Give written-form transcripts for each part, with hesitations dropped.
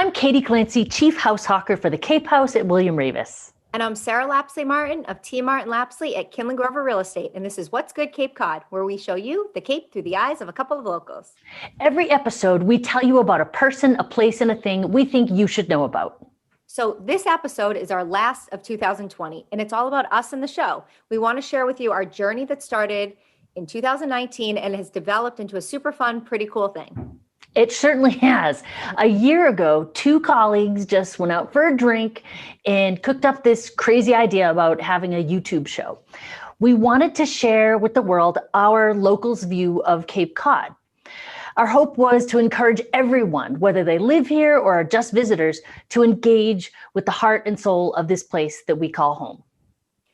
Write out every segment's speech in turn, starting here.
I'm Katie Clancy, Chief House Hawker for the Cape House at William Ravis. And I'm Sarah Lapsley Martin of T. Martin Lapsley at Kinlan Grover Real Estate. And this is What's Good Cape Cod, where we show you the Cape through the eyes of a couple of locals. Every episode, we tell you about a person, a place, and a thing we think you should know about. So this episode is our last of 2020, and it's all about us and the show. We want to share with you our journey that started in 2019 and has developed into a super fun, pretty cool thing. It certainly has. A year ago, two colleagues just went out for a drink and cooked up this crazy idea about having a YouTube show. We wanted to share with the world our locals' view of Cape Cod. Our hope was to encourage everyone, whether they live here or are just visitors, to engage with the heart and soul of this place that we call home.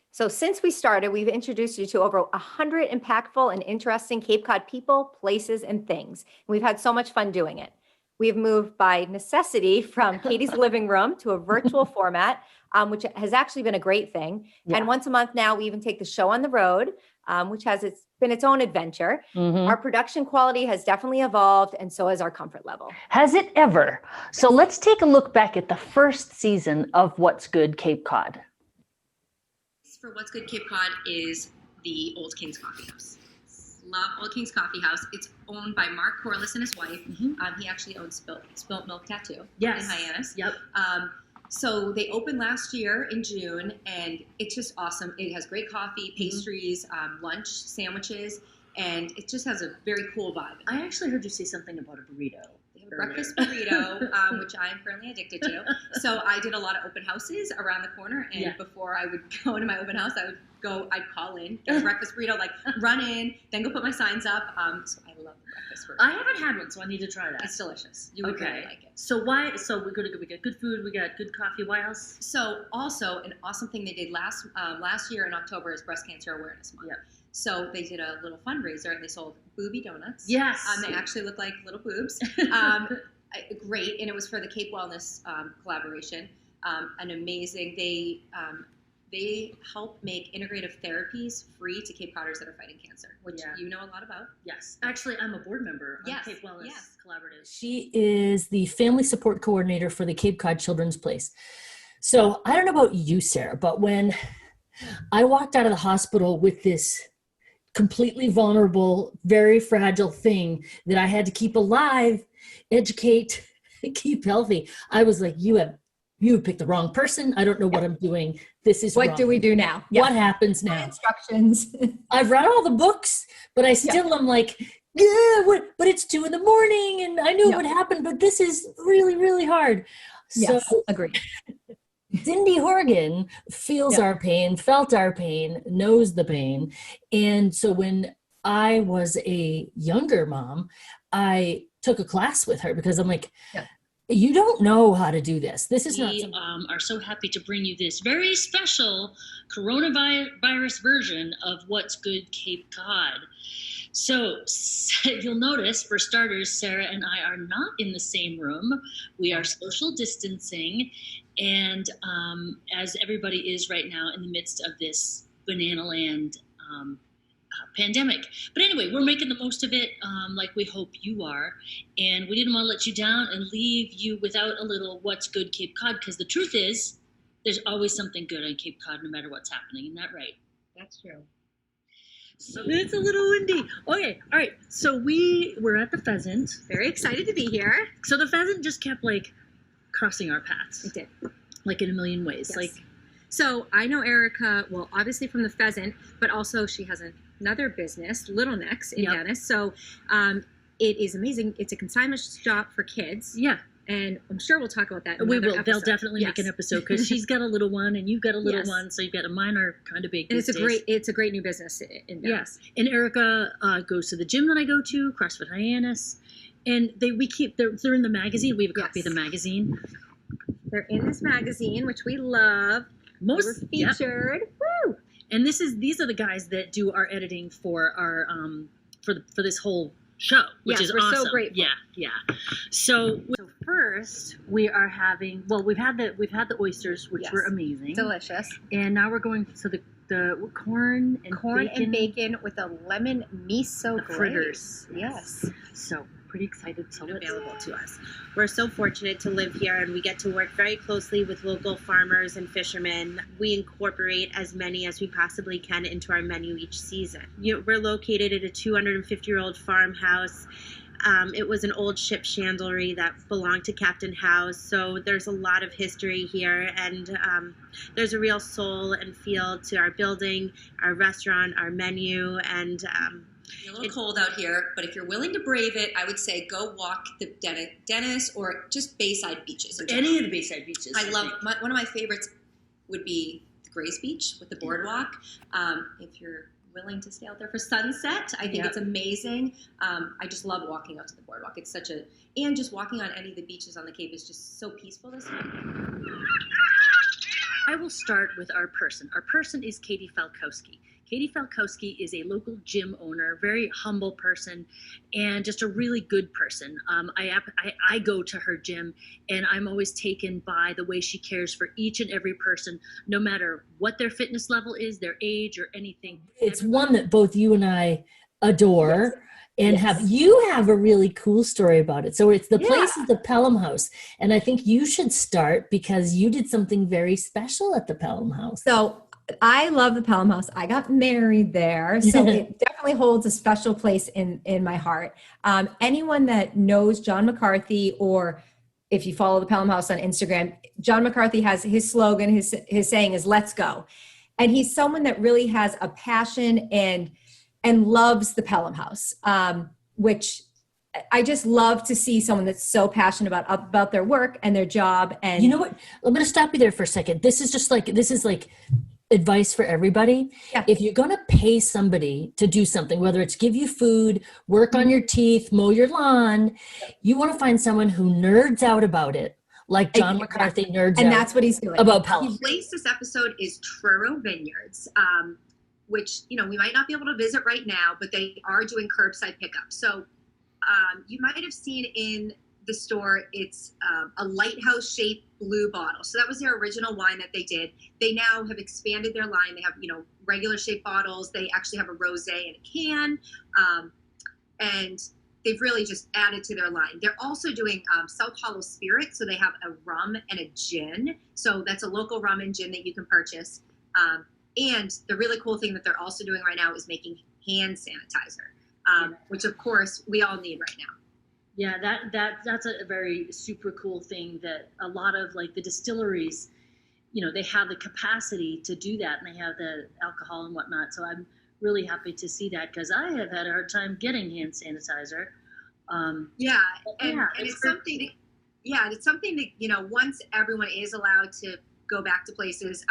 So since we started, we've introduced you to over 100 impactful and interesting Cape Cod people, places, and things. We've had so much fun doing it. We've moved by necessity from Katie's living room to a virtual format, which has actually been a great thing. Yeah. And once a month now, we even take the show on the road, which has been its own adventure. Mm-hmm. Our production quality has definitely evolved, and so has our comfort level. Has it ever? So let's take a look back at the first season of What's Good Cape Cod. For What's Good Cape Cod is the Old King's Coffee House. Love Old King's Coffee House. It's owned by Mark Corliss and his wife. Mm-hmm. He actually owns Spilt Milk Tattoo in Hyannis. Yep. So they opened last year in June, and it's just awesome. It has great coffee, pastries, lunch, sandwiches, and it just has a very cool vibe. I actually heard you say something about a burrito. Breakfast burrito, which I am currently addicted to. So I did a lot of open houses around the corner, and before I would go into my open house, I'd call in, get a breakfast burrito, like run in, then go put my signs up. So I love the breakfast burrito. I haven't had one, so I need to try that. It's delicious. You would really like it. So we got good food, we got good coffee. Why else? So also an awesome thing they did last year in October is Breast Cancer Awareness Month. Yep. So they did a little fundraiser and they sold booby donuts. Yes. They actually look like little boobs. Great. And it was for the Cape Wellness collaboration. An amazing, they help make integrative therapies free to Cape Codders that are fighting cancer, which you know a lot about. Yes. Actually, I'm a board member of Cape Wellness Collaborative. She is the family support coordinator for the Cape Cod Children's Place. So I don't know about you, Sarah, but when I walked out of the hospital with this completely vulnerable, very fragile thing that I had to keep alive, educate, keep healthy, I was like, you have picked the wrong person. I don't know what I'm doing. This is what wrong. do we do now? What happens now? Instructions. I've read all the books, but I still am like, but it's 2 a.m. and I knew what happened, but this is really, really hard. Yes, so agreed. Cindy Horgan feels our pain, felt our pain, knows the pain. And so when I was a younger mom, I took a class with her because I'm like, you don't know how to do this. This is not. We are so happy to bring you this very special coronavirus version of What's Good Cape Cod. So you'll notice, for starters, Sarah and I are not in the same room. We are social distancing. And as everybody is right now in the midst of this banana land pandemic. But anyway, we're making the most of it like we hope you are. And we didn't want to let you down and leave you without a little What's Good Cape Cod, because the truth is there's always something good on Cape Cod no matter what's happening. Isn't that right? That's true. So it's a little windy. Okay, all right. So we were at the Pheasant. Very excited to be here. So the Pheasant just kept crossing our paths. It did. In a million ways. Yes. So I know Erica, well, obviously from the Pheasant, but also she has another business, Little Necks in Dennis. So it is amazing. It's a consignment shop for kids. Yeah. And I'm sure we'll talk about that in we another will. episode. They'll definitely make an episode because she's got a little one and you've got a little one. So you've got mine are kind of big. And it's a great new business in Dennis. Yes. And Erica goes to the gym that I go to, CrossFit Hyannis. And they're in the magazine. We have a copy of the magazine. They're in this magazine, which we love. We're featured. Woo! And these are the guys that do our editing for our for this whole show, which is awesome. So grateful. Yeah. So first we are having we've had the oysters, which were amazing, delicious, and now we're going to the corn and bacon with a lemon miso fritters. Yes. So pretty excited to listen. Available to us. We're so fortunate to live here, and we get to work very closely with local farmers and fishermen. We incorporate as many as we possibly can into our menu each season. We're located at a 250-year-old farmhouse. It was an old ship chandlery that belonged to Captain House, so there's a lot of history here, and there's a real soul and feel to our building, our restaurant, our menu, and It's a little cold out here, but if you're willing to brave it, I would say go walk the Dennis or just Bayside beaches. Any of the Bayside beaches. I love, one of my favorites would be the Grays Beach with the boardwalk. If you're willing to stay out there for sunset, I think it's amazing. I just love walking out to the boardwalk. It's and just walking on any of the beaches on the Cape is just so peaceful this week. I will start with our person. Our person is Katie Falkowski. Katie Falkowski is a local gym owner, very humble person, and just a really good person. I go to her gym, and I'm always taken by the way she cares for each and every person, no matter what their fitness level is, their age, or anything. It's one that both you and I adore. And you have a really cool story about it. So it's the place is the Pelham House. And I think you should start because you did something very special at the Pelham House. So I love the Pelham House. I got married there, so it definitely holds a special place in my heart. Anyone that knows John McCarthy, or if you follow the Pelham House on Instagram, John McCarthy has his slogan, his saying is "Let's go," and he's someone that really has a passion and loves the Pelham House, which I just love to see someone that's so passionate about their work and their job. And you know what? I'm going to stop you there for a second. This is like advice for everybody. Yeah. If you're going to pay somebody to do something, whether it's give you food, work on your teeth, mow your lawn, you want to find someone who nerds out about it, like John McCarthy nerds out. And that's what he's doing. About Pelham. The place this episode is Truro Vineyards, which, we might not be able to visit right now, but they are doing curbside pickup. So you might have seen in the store, it's a lighthouse shaped blue bottle. So that was their original wine that they did. They now have expanded their line. They have, regular shaped bottles. They actually have a rosé in a can. And they've really just added to their line. They're also doing South Hollow Spirit. So they have a rum and a gin. So that's a local rum and gin that you can purchase. And the really cool thing that they're also doing right now is making hand sanitizer, which of course we all need right now. Yeah, that's a very super cool thing that a lot of like the distilleries, they have the capacity to do that, and they have the alcohol and whatnot. So I'm really happy to see that because I have had a hard time getting hand sanitizer. And it's something. It's something that once everyone is allowed to go back to places.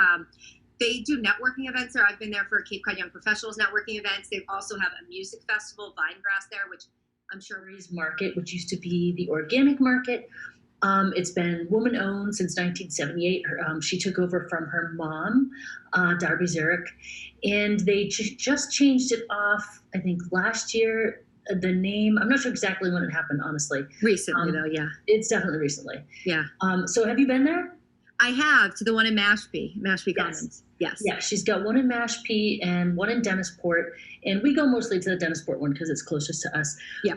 They do networking events there. I've been there for Cape Cod Young Professionals networking events. They also have a music festival, Vinegrass, there, which I'm sure market, which used to be the organic market. It's been woman-owned since 1978. She took over from her mom, Darby Zurich, and they just changed it off, I think, last year. The name, I'm not sure exactly when it happened, honestly. Recently, though, yeah. It's definitely recently. Yeah. So have you been there? I have, to the one in Mashpee Commons. Yes. Yeah, she's got one in Mashpee and one in Dennisport, and we go mostly to the Dennisport one because it's closest to us. Yeah.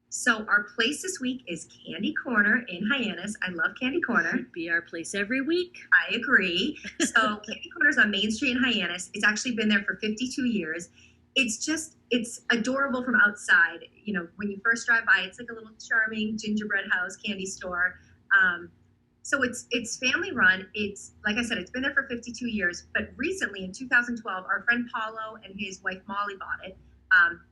So our place this week is Candy Corner in Hyannis. I love Candy Corner. Should be our place every week. I agree. So Candy Corner is on Main Street in Hyannis. It's actually been there for 52 years. It's adorable from outside. When you first drive by, it's like a little charming gingerbread house candy store. So it's family run. It's, like I said, it's been there for 52 years. But recently, in 2012, our friend Paulo and his wife Molly bought it.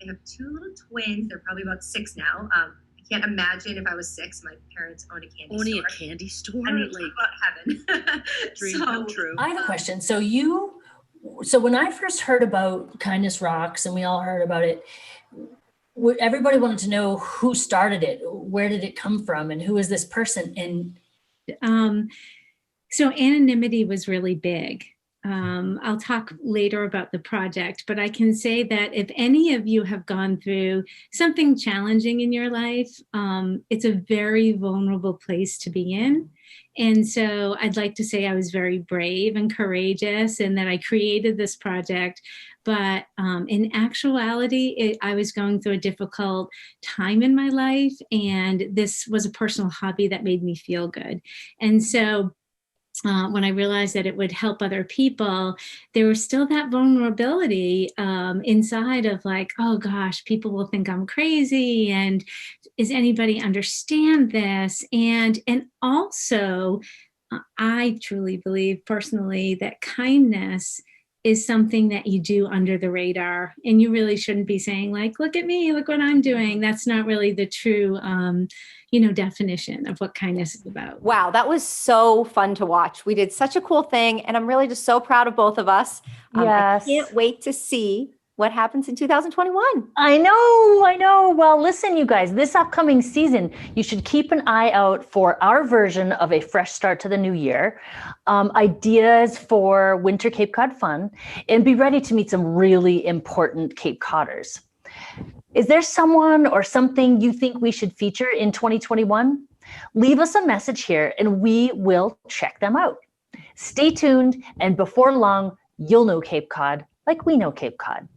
They have two little twins. They're probably about 6 now. I can't imagine if I was 6, my parents owned a candy store. Owning a candy store? I mean, talk about heaven. Dream come true. I have a question. So when I first heard about Kindness Rocks, and we all heard about it, everybody wanted to know who started it, where did it come from, and who is this person? And so anonymity was really big. I'll talk later about the project, but I can say that if any of you have gone through something challenging in your life, it's a very vulnerable place to be in. And so I'd like to say I was very brave and courageous and that I created this project. But in actuality, I was going through a difficult time in my life, and this was a personal hobby that made me feel good. And so when I realized that it would help other people, there was still that vulnerability inside of like, oh gosh, people will think I'm crazy, and is anybody understand this? And also, I truly believe personally that kindness is something that you do under the radar, and you really shouldn't be saying like, look at me, look what I'm doing. That's not really the true definition of what kindness is about. Wow, that was so fun to watch. We did such a cool thing, and I'm really just so proud of both of us. Yes. I can't wait to see what happens in 2021. I know. Well, listen, you guys, this upcoming season, you should keep an eye out for our version of a fresh start to the new year, ideas for winter Cape Cod fun, and be ready to meet some really important Cape Codders. Is there someone or something you think we should feature in 2021? Leave us a message here and we will check them out. Stay tuned, and before long, you'll know Cape Cod like we know Cape Cod.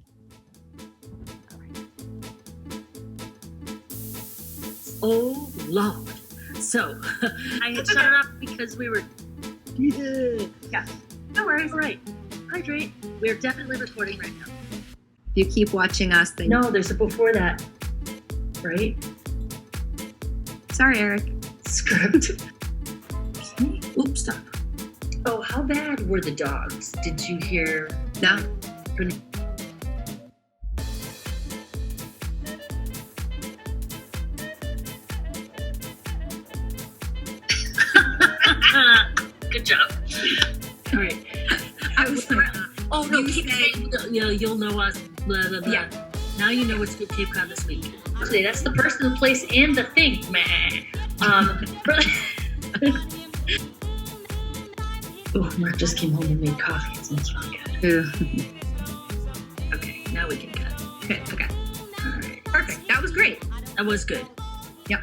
Oh, Lord. So, I had shut it off because we were... Yeah. No worries. All right. Hydrate. We're definitely recording right now. If you keep watching us, then No, there's a before that. Right? sorry, Eric. Script. Okay. Oops, stop. Oh, how bad were the dogs? Did you hear? No. Good job. All right. I was like, Oh no, You keep say- saying, you'll know us. Blah blah blah. Yeah. Now you know what's Good Cape Cod this week. Okay, that's the person, the place, and the thing. Meh. Oh, Mark just came home and made coffee. It smells really good. Okay, now we can cut. okay. All right. Perfect. That was great. That was good. Yep.